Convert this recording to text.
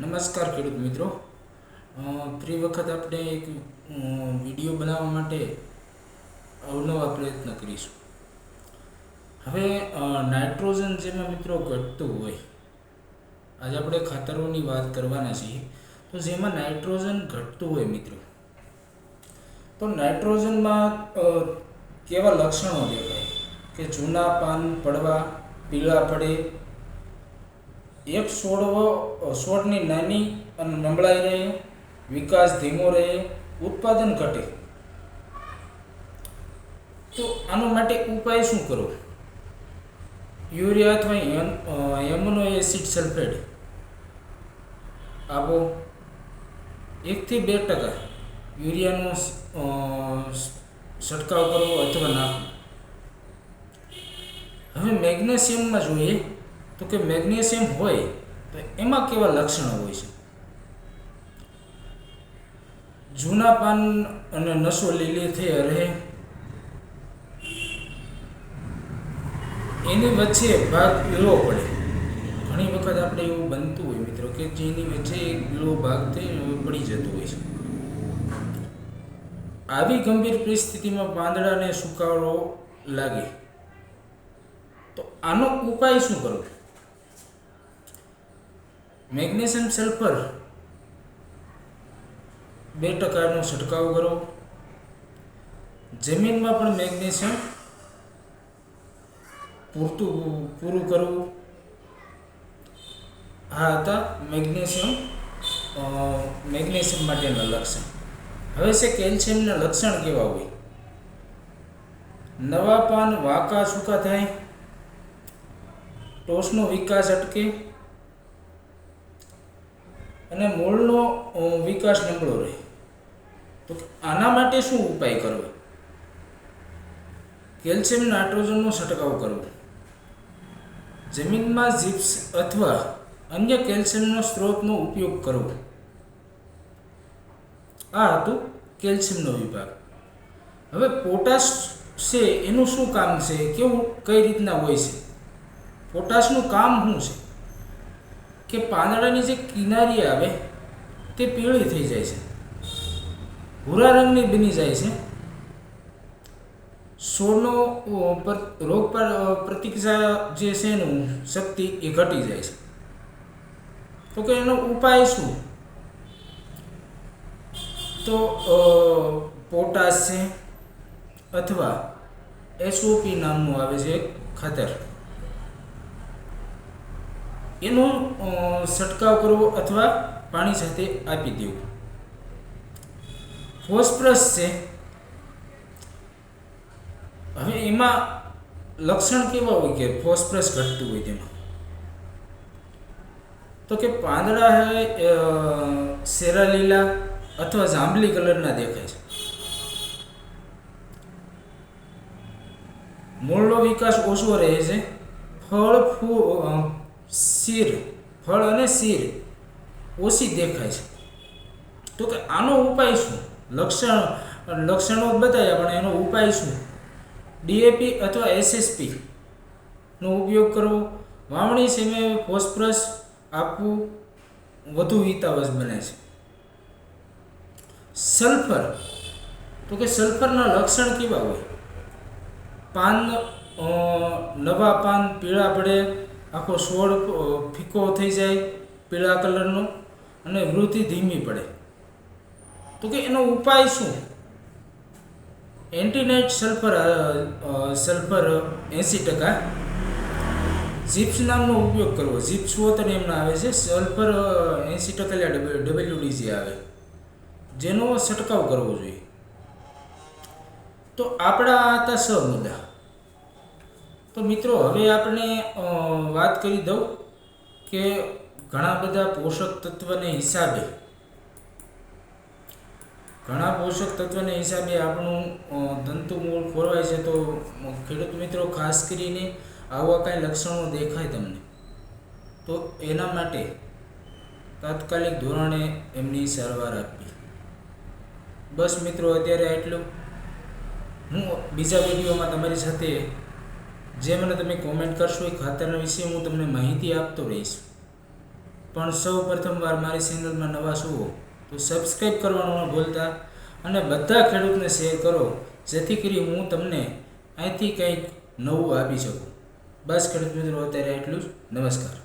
નમસ્કાર ખેડૂત મિત્રો. ફરી વખત આપણે એક વિડીયો બનાવવા માટે અવનવા પ્રયત્ન કરીશું. હવે નાઇટ્રોજન જેમાં મિત્રો ઘટતું હોય, આજે આપણે ખાતરોની વાત કરવાના છીએ. તો જેમાં નાઇટ્રોજન ઘટતું હોય મિત્રો, તો નાઇટ્રોજનમાં કેવા લક્ષણો દેખાય કે જૂના પાન પડવા, પીળા પડે, એક છોડની નાની અને નબળાઈ રહે, વિકાસ ધીમો રહે, ઉત્પાદન ઘટે. તો આનો માટે ઉપાય શું કરવો? યુરિયા અથવા એમિનો એસિડ સલ્ફેટ આપો. 1 થી 2% યુરિયાનો છંટકાવ કરવો અથવા નાખવો. હવે મેગ્નેશિયમમાં જોઈએ તો કે મેગ્નેશિયમ હોય તો એમાં કેવા લક્ષણો હોય છે? જૂના પાન અને નસો લીલી થઈ રહે, એની વચ્ચે ભાગ પીળો પડે. ઘણી વખત આપણે એવું બનતું હોય મિત્રો કે જેની વચ્ચે એક પીળો ભાગ પડી જતો હોય છે. આવી ગંભીર પરિસ્થિતિમાં પાંદડાને સુકારો લાગે. તો આનો ઉપાય શું કરવો? મેગ્નેશિયમ સલ્ફર 2%નો છંટકાવ કરો. જમીનમાં પણ મેગ્નેશિયમ પૂરું કરવું. આ હતા મેગ્નેશિયમ માટેના લક્ષણ. હવે છે કેલ્શિયમના લક્ષણ કેવા હોય? નવા પાન વાંકા સૂકા થાય, ટોસનો વિકાસ અટકે અને મૂળનો વિકાસ નબળો રહે. તો આના માટે શું ઉપાય કરવો? કેલ્શિયમ નાઇટ્રોજનનો છંટકાવ કરવો. જમીનમાં જીપ્સ અથવા અન્ય કેલ્શિયમનો સ્ત્રોતનો ઉપયોગ કરવો. આ હતું કેલ્શિયમનો વિભાગ. હવે પોટાશ છે, એનું શું કામ છે? કઈ રીતના હોય છે? પોટાશનું કામ શું છે કે પાંદડાની જે કિનારી આવે તે પીળી થઈ જાય છે, ભૂરા રંગની બની જાય છે. છોડનો રોગ પ્રતિક્રિયા જે છે એનું શક્તિ એ ઘટી જાય છે. તો કે એનો ઉપાય શું? તો પોટાશ છે અથવા એસઓપી નામનું આવે છે ખાતર, એનો છંટકાવ કરવો અથવા પાણી સાથે આપી દેવું. ફોસ્ફરસ છે. હવે એમાં લક્ષણ કેવા હોય કે ફોસ્ફરસ ઘટતું હોય તેમાં? તો કે પાંદડા શેરા લીલા અથવા જાંબલી કલરના દેખાય છે. મૂળનો વિકાસ ઓછો રહે છે. ફળ અને શીર ઓછી દેખાય છે. તો કે આનો ઉપાય શું? લક્ષણો બતાવ્યા, પણ એનો ઉપાય શું? ડીએપી અથવા એસએસપી નો ઉપયોગ કરવો. વાવણી સમયે ફોસ્ફરસ આપવું વધુ હિતાવહ બને છે. સલ્ફર, તો કે સલ્ફરના લક્ષણ કેવા હોય? નવા પાન પીળા પડે, આખો છોડ ફીકો થઈ જાય પીળા કલરનો, અને વૃદ્ધિ ધીમી પડે. તો કે એનો ઉપાય શું? એન્ટીનાઇટ સલ્ફર 80%, જીપ્સ નામનો ઉપયોગ કરવો. જીપ્સ વોતર એમના આવે છે. સલ્ફર 80% WDG આવે, જેનો છંટકાવ કરવો જોઈએ. તો આપણા હતા 6 મુદ્દા. તો મિત્રો હવે આપણે વાત કરી દઉં કે ઘણા બધા પોષક તત્વને હિસાબે આપણું તંતુ મૂળ ખોરવાય છે. તો ખેડૂત મિત્રો ખાસ કરીને આવા કાંઈ લક્ષણો દેખાય તમને, તો એના માટે તાત્કાલિક ધોરણે એમની સારવાર આપવી. બસ મિત્રો, અત્યારે આટલું. હું બીજા વિડીયોમાં તમારી સાથે જે મને તમે કોમેન્ટ કરશો એ ખાતરના વિશે હું તમને માહિતી આપતો રહીશ. પણ સૌ પ્રથમવાર મારી ચેનલમાં નવા છો તો સબસ્ક્રાઈબ કરવાનું ન ભૂલતા અને બધા ખેડૂતને શેર કરો, જેથી કરી હું તમને અહીંથી કંઈક નવું આપી શકું. બસ ખેડૂત મિત્રો, અત્યારે એટલું જ. નમસ્કાર.